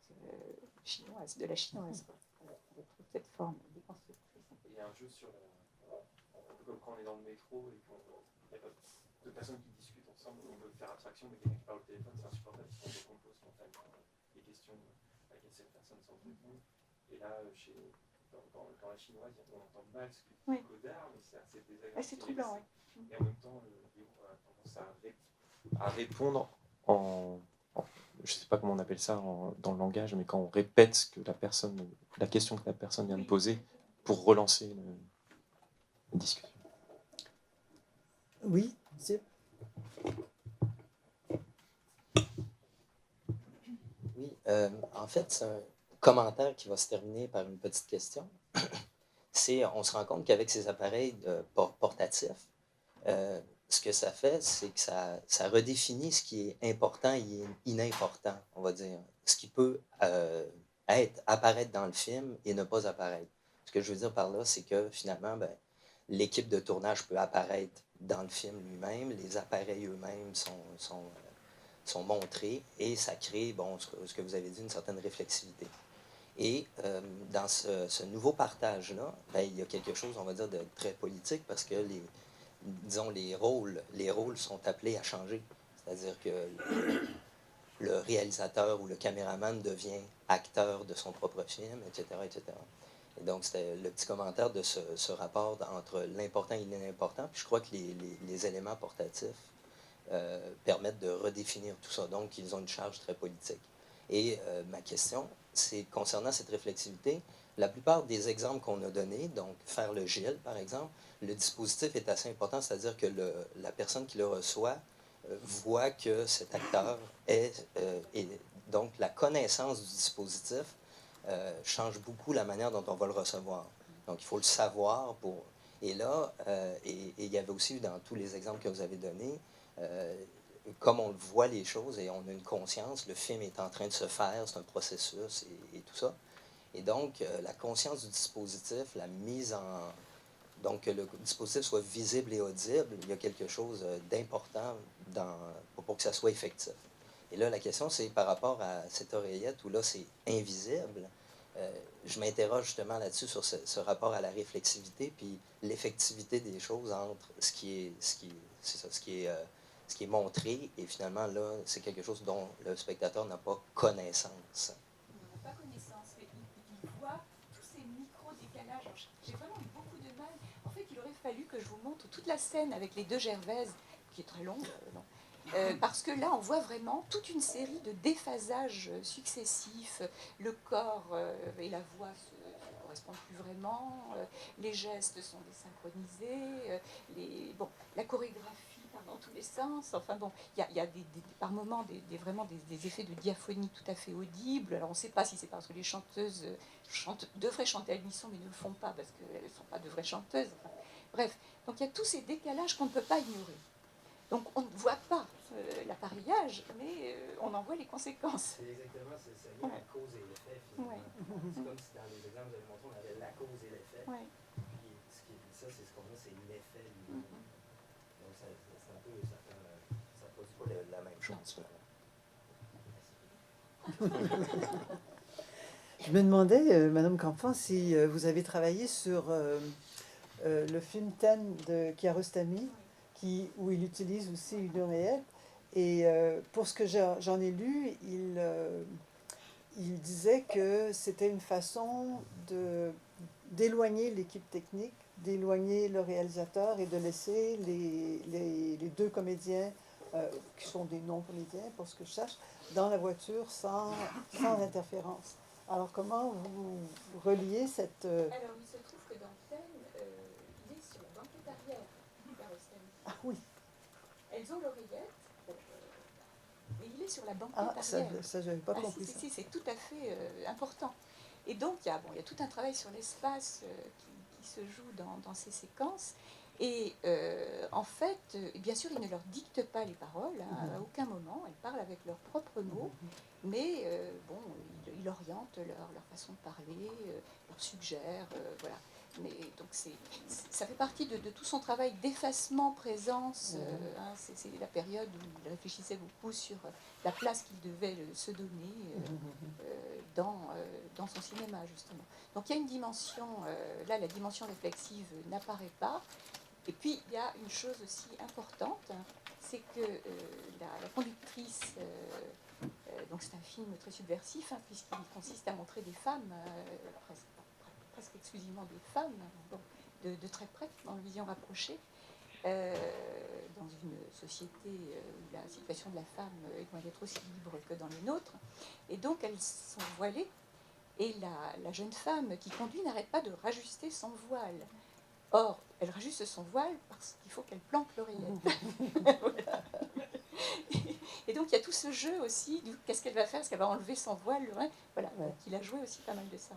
chinoise, de la chinoise. On retrouve cette forme déconstructrice. Il y a un jeu sur un peu comme quand on est dans le métro et qu'il y a deux personnes qui discutent ensemble, on veut faire abstraction, mais quelqu'un qui parle au téléphone, c'est insupportable, on décompose spontanément les questions à laquelle cette personne semble répondre. Et là, dans la chinoise, on entend mal ce que dit Godard, mais c'est assez désagréable. C'est troublant, oui. Et en même temps, Léo a tendance à répondre en je ne sais pas comment on appelle ça dans le langage, mais quand on répète la question que la personne vient de poser pour relancer une discussion. Oui, monsieur. Oui, en fait, c'est un commentaire qui va se terminer par une petite question. On se rend compte qu'avec ces appareils portatifs, ce que ça fait, c'est que ça redéfinit ce qui est important et inimportant, on va dire. Ce qui peut apparaître dans le film et ne pas apparaître. Ce que je veux dire par là, c'est que finalement, l'équipe de tournage peut apparaître dans le film lui-même, les appareils eux-mêmes sont montrés et ça crée, ce que vous avez dit, une certaine réflexivité. Et dans ce nouveau partage-là, il y a quelque chose, on va dire, de très politique parce que les rôles sont appelés à changer. C'est-à-dire que le réalisateur ou le caméraman devient acteur de son propre film, etc., etc. Et donc, c'était le petit commentaire de ce rapport entre l'important et l'inimportant. Puis je crois que les éléments portatifs permettent de redéfinir tout ça. Donc, ils ont une charge très politique. Et ma question, c'est concernant cette réflexivité, la plupart des exemples qu'on a donnés, donc faire le Gilles, par exemple, le dispositif est assez important, c'est-à-dire que la personne qui le reçoit voit que cet acteur donc la connaissance du dispositif change beaucoup la manière dont on va le recevoir. Donc, il faut le savoir pour... Et là, et il y avait aussi dans tous les exemples que vous avez donnés, comme on voit les choses et on a une conscience, le film est en train de se faire, c'est un processus et tout ça. Et donc, la conscience du dispositif, la mise en... Donc, que le dispositif soit visible et audible, il y a quelque chose d'important pour que ça soit effectif. Et là, la question, c'est par rapport à cette oreillette où là, c'est invisible. Je m'interroge justement là-dessus sur ce rapport à la réflexivité puis l'effectivité des choses entre ce qui est montré et finalement, là, c'est quelque chose dont le spectateur n'a pas connaissance. Pas connaissance, mais il voit tous ces micro-décalages. J'ai vraiment eu beaucoup de mal. En fait, il aurait fallu que je vous montre toute la scène avec les deux Gervaises, qui est très longue, parce que là, on voit vraiment toute une série de déphasages successifs. Le corps et la voix ne correspondent plus vraiment, les gestes sont désynchronisés, la chorégraphie dans tous les sens. Enfin bon, il y a par moments vraiment des effets de diaphonie tout à fait audibles. Alors on ne sait pas si c'est parce que les chanteuses devraient chanter à l'unisson mais ne le font pas parce qu'elles ne sont pas de vraies chanteuses. Enfin, bref, donc il y a tous ces décalages qu'on ne peut pas ignorer. Donc on ne voit pas l'appareillage, mais on en voit les conséquences. C'est exactement, c'est la cause et l'effet. Ouais. C'est comme si dans les exemples que vous avez montrés, on avait la cause et l'effet. Ouais. Puis ça, c'est ce qu'on a, c'est l'effet lui-même. Donc c'est un peu, ça produit pas La même chose. Je me demandais, Madame Campan, si vous avez travaillé sur le film Ten de Kiarostami, où il utilise aussi une oreillette. Et pour ce que j'en ai lu, il disait que c'était une façon d'éloigner l'équipe technique, d'éloigner le réalisateur et de laisser les deux comédiens, qui sont des non-comédiens pour ce que je sache, dans la voiture sans interférence. Alors, comment vous reliez cette... Alors, il se trouve que dans le thème, il est sur la banquette arrière du carrousel. Ah oui, Elles ont l'oreillette, mais il est sur la banquette ah, ça, arrière. je n'avais pas compris si, ça. si, c'est tout à fait important. Et donc, il y a tout un travail sur l'espace qui se joue dans ces séquences. Et en fait, bien sûr, ils ne leur dictent pas les paroles, hein, à aucun moment. Elles parlent avec leurs propres mots, mais bon, ils orientent leur façon de parler, leur suggèrent, voilà. Mais donc ça fait partie de tout son travail d'effacement-présence. Hein, c'est la période où il réfléchissait beaucoup sur la place qu'il devait se donner dans son cinéma, justement. Donc il y a une dimension, là la dimension réflexive n'apparaît pas. Et puis il y a une chose aussi importante, hein, c'est que la conductrice, donc c'est un film très subversif, hein, puisqu'il consiste à montrer des femmes, presque exclusivement des femmes, bon, de très près, dans une vision rapprochée, dans une société où la situation de la femme est loin d'être aussi libre que dans les nôtres. Et donc elles sont voilées, et la jeune femme qui conduit n'arrête pas de rajuster son voile. Or, elle rajuste son voile parce qu'il faut qu'elle planque l'oreillette. Voilà. Et donc il y a tout ce jeu aussi, qu'est-ce qu'elle va faire, est-ce qu'elle va enlever son voile, voilà. Ouais. Donc il a joué aussi pas mal de ça.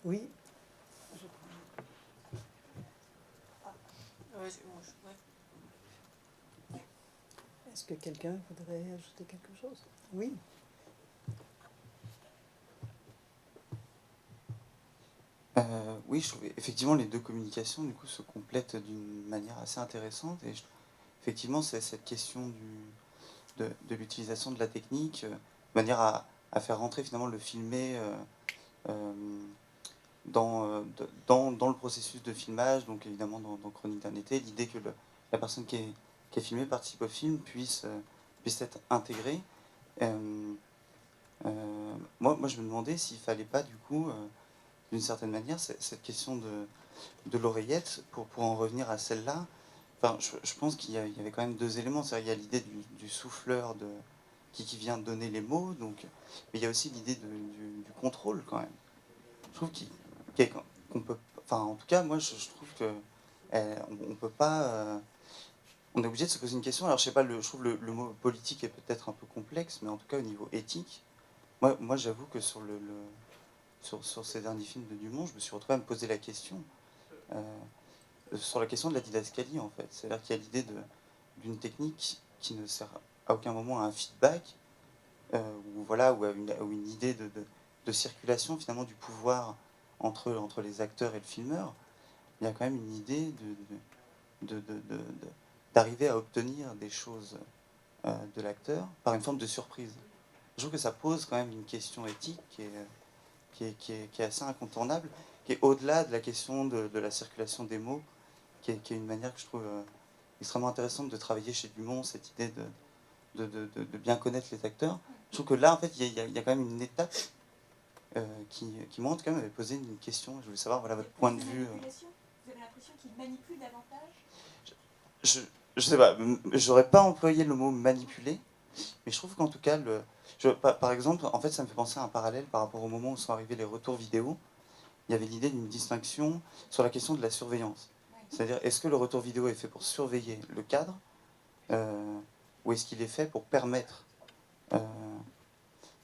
Oui. Est-ce que quelqu'un voudrait ajouter quelque chose? Oui. Oui, je trouve effectivement les deux communications du coup se complètent d'une manière assez intéressante et effectivement c'est cette question de l'utilisation de la technique de manière à faire rentrer finalement le filmé dans le processus de filmage, donc évidemment dans Chronique d'un été, l'idée que la personne qui est filmée participe au film puisse être intégrée. Moi je me demandais s'il fallait pas du coup d'une certaine manière, cette question de l'oreillette, pour en revenir à celle-là, enfin, je pense qu'il y avait quand même deux éléments. C'est-à-dire, il y a l'idée du souffleur qui vient donner les mots, donc, mais il y a aussi l'idée du contrôle quand même. Je trouve qu'on peut, enfin, en tout cas, moi, je trouve que on peut pas. On est obligé de se poser une question. Alors, je sais pas, je trouve le mot politique est peut-être un peu complexe, mais en tout cas, au niveau éthique, moi j'avoue que sur ces derniers films de Dumont, je me suis retrouvé à me poser la question sur la question de la didascalie, en fait. C'est-à-dire qu'il y a l'idée d'une technique qui ne sert à aucun moment à un feedback, ou à une idée de circulation, finalement, du pouvoir entre les acteurs et le filmeur. Il y a quand même une idée d'arriver à obtenir des choses de l'acteur par une forme de surprise. Je trouve que ça pose quand même une question éthique qui est assez incontournable, qui est au-delà de la question de la circulation des mots, qui est une manière que je trouve extrêmement intéressante de travailler chez Dumont, cette idée de bien connaître les acteurs. Je trouve que là, en fait, il y a quand même une étape qui moi, en tout cas, m'avait posé une question. Je voulais savoir, voilà, votre point de vue. Vous avez l'impression qu'il manipule davantage? Je sais pas, j'aurais pas employé le mot manipuler, mais je trouve qu'en tout cas, par exemple, en fait, ça me fait penser à un parallèle par rapport au moment où sont arrivés les retours vidéo. Il y avait l'idée d'une distinction sur la question de la surveillance. C'est-à-dire, est-ce que le retour vidéo est fait pour surveiller le cadre ou est-ce qu'il est fait pour permettre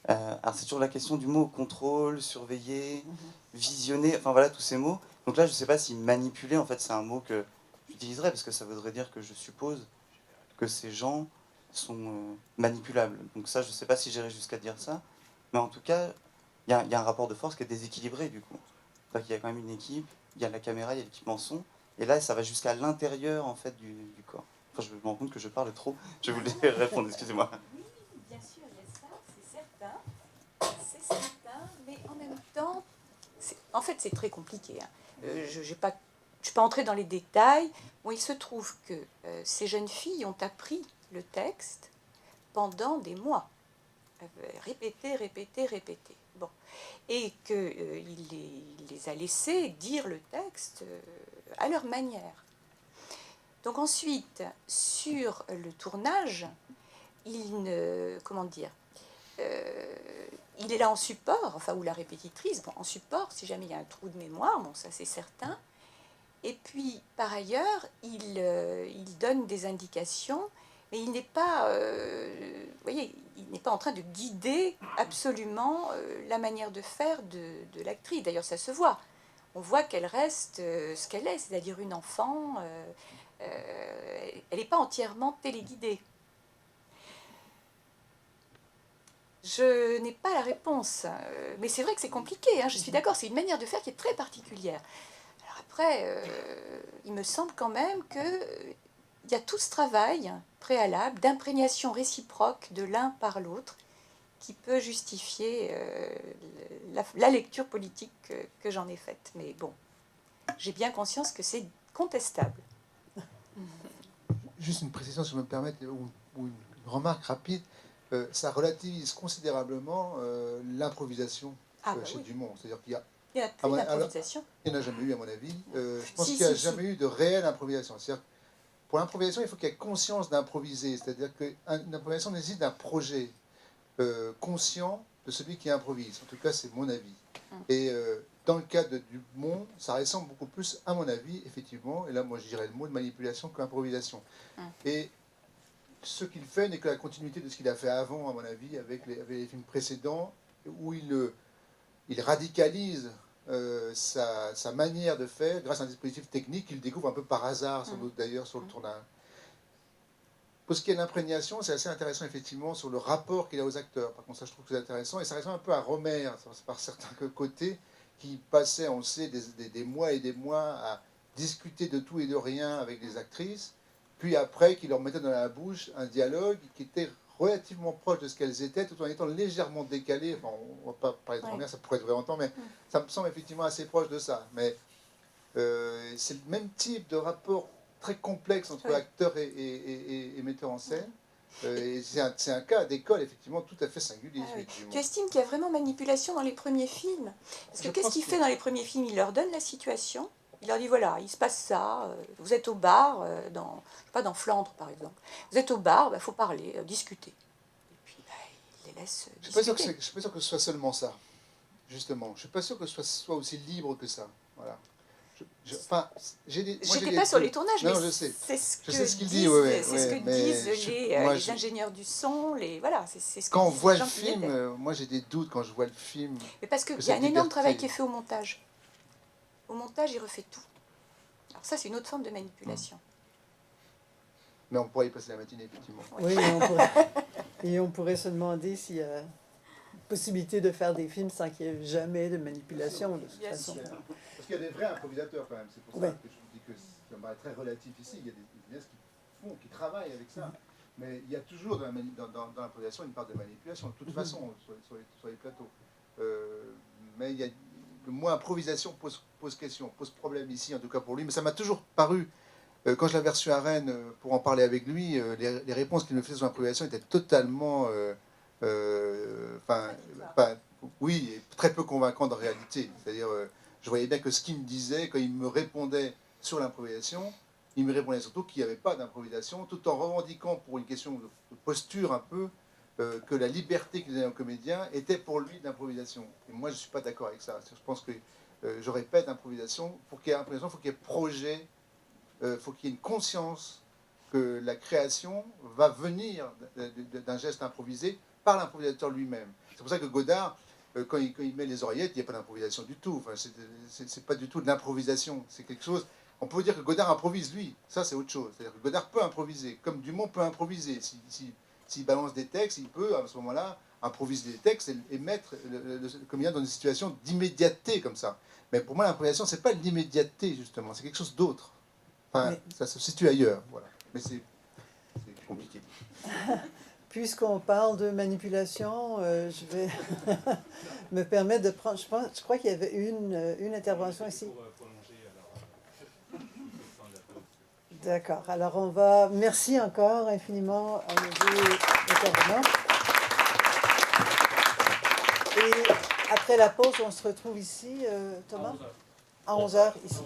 alors c'est toujours la question du mot contrôle, surveiller, visionner, enfin voilà tous ces mots. Donc là, je ne sais pas si manipuler, en fait, c'est un mot que j'utiliserais parce que ça voudrait dire que je suppose que ces gens sont manipulables. Donc ça, je ne sais pas si j'irai jusqu'à dire ça, mais en tout cas, il y a un rapport de force qui est déséquilibré du coup. C'est-à-dire qu'il y a quand même une équipe, il y a la caméra, il y a l'équipement son, et là, ça va jusqu'à l'intérieur en fait du corps. Enfin, je me rends compte que je parle trop. Je voulais répondre, excusez-moi. Oui, bien sûr, il y a ça, c'est certain, mais en même temps, en fait, c'est très compliqué. Hein. Je ne vais pas entrer dans les détails. Bon, il se trouve que ces jeunes filles ont appris le texte pendant des mois. Répéter. Bon. Et qu'il les a laissés dire le texte à leur manière. Donc ensuite, sur le tournage, il est là en support, enfin, ou la répétitrice, bon, en support, si jamais il y a un trou de mémoire, bon, ça c'est certain. Et puis, par ailleurs, il donne des indications, mais il n'est pas, vous voyez, il n'est pas en train de guider absolument la manière de faire de l'actrice. D'ailleurs, ça se voit. On voit qu'elle reste ce qu'elle est, c'est-à-dire une enfant. Elle n'est pas entièrement téléguidée. Je n'ai pas la réponse, mais c'est vrai que c'est compliqué, hein, je suis d'accord, c'est une manière de faire qui est très particulière. Alors après, il me semble quand même qu'il y a tout ce travail préalable d'imprégnation réciproque de l'un par l'autre qui peut justifier la lecture politique que j'en ai faite. Mais bon, j'ai bien conscience que c'est contestable. Juste une précision, si je me permets, ou une remarque rapide. Ça relativise considérablement l'improvisation chez Dumont. C'est-à-dire qu'il y a... Il n'y a plus d'improvisation. Il n'y en a jamais eu, à mon avis. Je pense Si, qu'il n'y a si, jamais eu de réelle improvisation. C'est-à-dire, pour l'improvisation, il faut qu'il y ait conscience d'improviser. C'est-à-dire qu'une improvisation nécessite un projet conscient de celui qui improvise. En tout cas, c'est mon avis. Et dans le cas de Dumont, ça ressemble beaucoup plus, à mon avis, effectivement, et là, moi, je dirais le mot de manipulation qu'improvisation. Et ce qu'il fait n'est que la continuité de ce qu'il a fait avant, à mon avis, avec les films précédents, où il radicalise sa manière de faire grâce à un dispositif technique qu'il découvre un peu par hasard, sans doute d'ailleurs, sur le tournage. Pour ce qui est de l'imprégnation, c'est assez intéressant, effectivement, sur le rapport qu'il a aux acteurs. Par contre, ça, je trouve que c'est intéressant, et ça ressemble un peu à Romer, par certains côtés, qui passait, on le sait, des mois et des mois à discuter de tout et de rien avec les actrices, puis après, qui leur mettait dans la bouche un dialogue qui était relativement proche de ce qu'elles étaient, tout en étant légèrement décalé. Enfin, on ne va pas parler de Romer, ça pourrait durer longtemps, mais ça me semble effectivement assez proche de ça. Mais c'est le même type de rapport très complexe entre acteur et metteur en scène. Et c'est un cas d'école, effectivement, tout à fait singulier. Tu estimes qu'il y a vraiment manipulation dans les premiers films? Parce que qu'est-ce qu'il fait dans les premiers films? Il leur donne la situation. Il leur dit, voilà, il se passe ça, vous êtes au bar, dans Flandre par exemple, vous êtes au bar, il faut parler, discuter. Et puis il les laisse discuter. Je ne suis pas sûr que ce soit seulement ça, justement. Je ne suis pas sûr que ce soit aussi libre que ça. Voilà. J'étais pas sur les tournages, mais c'est ce que disent les ingénieurs du son, voilà, c'est ce que quand on voit le film, moi j'ai des doutes quand je vois le film. Mais parce qu'il y a un énorme travail qui est fait au montage. Au montage, il refait tout. Alors ça, c'est une autre forme de manipulation. Mais on pourrait y passer la matinée, effectivement. Oui, et on pourrait se demander s'il y a possibilité de faire des films sans qu'il y ait jamais de manipulation, de toute façon. Parce qu'il y a des vrais improvisateurs, quand même. C'est pour ça que je vous dis que ça me paraît très relatif ici. Il y a des cinéastes qui travaillent avec ça. Mais il y a toujours dans l'improvisation une part de manipulation, de toute façon, sur les plateaux. Mais il y a... Le mot improvisation pose question, pose problème ici, en tout cas pour lui. Mais ça m'a toujours paru, quand je l'avais reçu à Rennes pour en parler avec lui, les réponses qu'il me faisait sur l'improvisation étaient totalement, oui, très peu convaincantes en réalité. C'est-à-dire, je voyais bien que ce qu'il me disait, quand il me répondait sur l'improvisation, il me répondait surtout qu'il n'y avait pas d'improvisation, tout en revendiquant pour une question de posture un peu, que la liberté qu'il donnait aux comédiens était pour lui de l'improvisation. Et moi, je ne suis pas d'accord avec ça. Je pense que, je répète, improvisation, pour qu'il y ait improvisation, il faut qu'il y ait projet, il faut qu'il y ait une conscience que la création va venir d'un geste improvisé par l'improvisateur lui-même. C'est pour ça que Godard, quand il met les oreillettes, il n'y a pas d'improvisation du tout. Enfin, c'est pas du tout de l'improvisation. C'est quelque chose... On peut dire que Godard improvise, lui. Ça, c'est autre chose. C'est-à-dire que Godard peut improviser, comme Dumont peut improviser. S'il balance des textes, il peut, à ce moment-là, improviser des textes et mettre le comédien dans une situation d'immédiateté, comme ça. Mais pour moi, l'improvisation, c'est pas l'immédiateté, justement. C'est quelque chose d'autre. Enfin, ça se situe ailleurs. Voilà. Mais c'est compliqué. Puisqu'on parle de manipulation, je vais me permettre de prendre... Je crois qu'il y avait une intervention ici. D'accord. Alors, on va... Merci encore infiniment à nos deux intervenants. Et après la pause, on se retrouve ici, Thomas, à 11h ici.